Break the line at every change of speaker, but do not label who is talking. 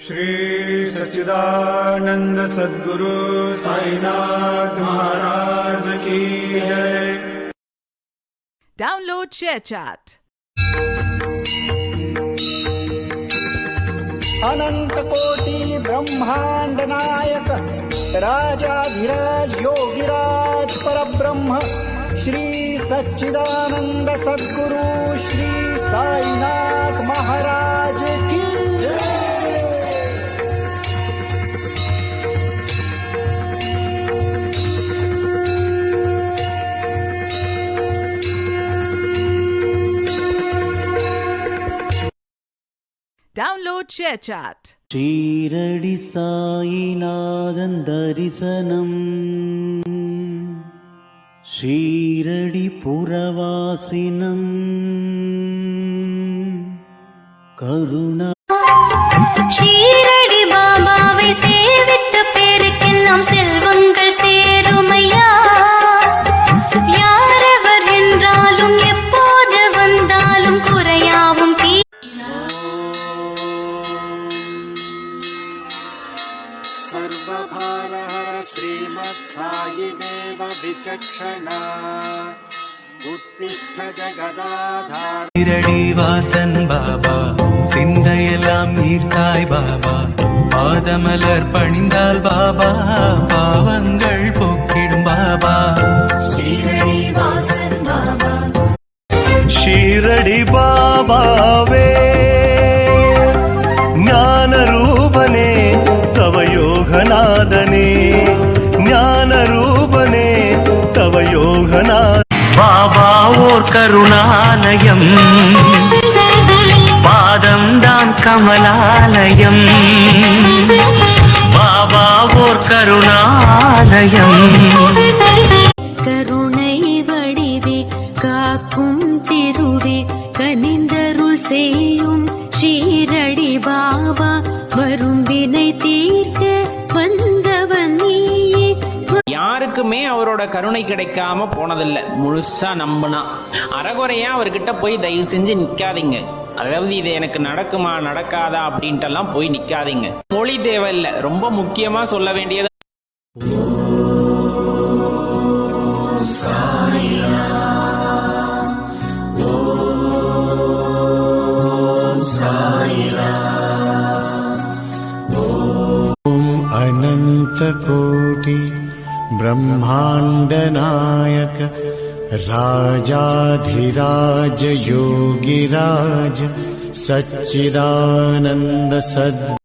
श्री सच्चिदानंद सद्गुरु साईनाथ महाराज की जय।
Download ShareChat.
अनंत कोटि ब्रह्मांड नायक राजाधिराज योगिराज परब्रह्म श्री सच्चिदानंद सद्गुरु श्री साईनाथ महाराज की जय।
Download ShareChat.
ஷீரடி சாயிநாதன் தரிசனம் ஷீரடி புரவாசினம் கருணா
ஷீரடி பாபாவை சேவித்த பேருக்கெல்லாம் செல்வங்கள் சேருமையா. யாரவர் என்றாலும் எப்போது வந்தாலும் குறையாவும்
सर्वभारहर श्रीमत्सायिदेव विचक्षणा उत्तिष्ठ जगदाधार।
ஷீரடி வாசன் பாபா சிந்தையெல்லாம் ஈர்த்தாய் பாபா, பாதமலர் பணிந்தால் பாபா பாவங்கள் போக்கிடும் பாபா.
ஷீரடி வாசன் பாபா
ஷீரடி பாபாவே ஞான ரூபனே தவ யோகநாதனே ஞான ரூபனே தவ யோகநாத
பாபா ஓர் கருணாலயம், பாதம்தான் கமலாலயம். பாபா ஓர் கருணாலயம்.
கருணை வடிவே காக்கும் திருவே கனிந்தருள் செய்யும் ஷீரடி பாபா வரும் வினை தீர்க்க வந்தவன் நீயே.
யாருக்குமே அவரோட கருணை கிடைக்காம போனதில்லை. முழுசா நம்பினா அறகுறையா அவர்கிட்ட போய் தயவு செஞ்சு நிக்காதீங்க. அதாவது இது எனக்கு நடக்குமா நடக்காதா அப்படின்ட்டெல்லாம் போய் நிக்காதீங்க. மொழி தேவையில்லை. ரொம்ப முக்கியமா சொல்ல வேண்டியது
अनंत कोटि ब्रह्मांड नायक राजाधिराज योगिराज सच्चिदानंद सद्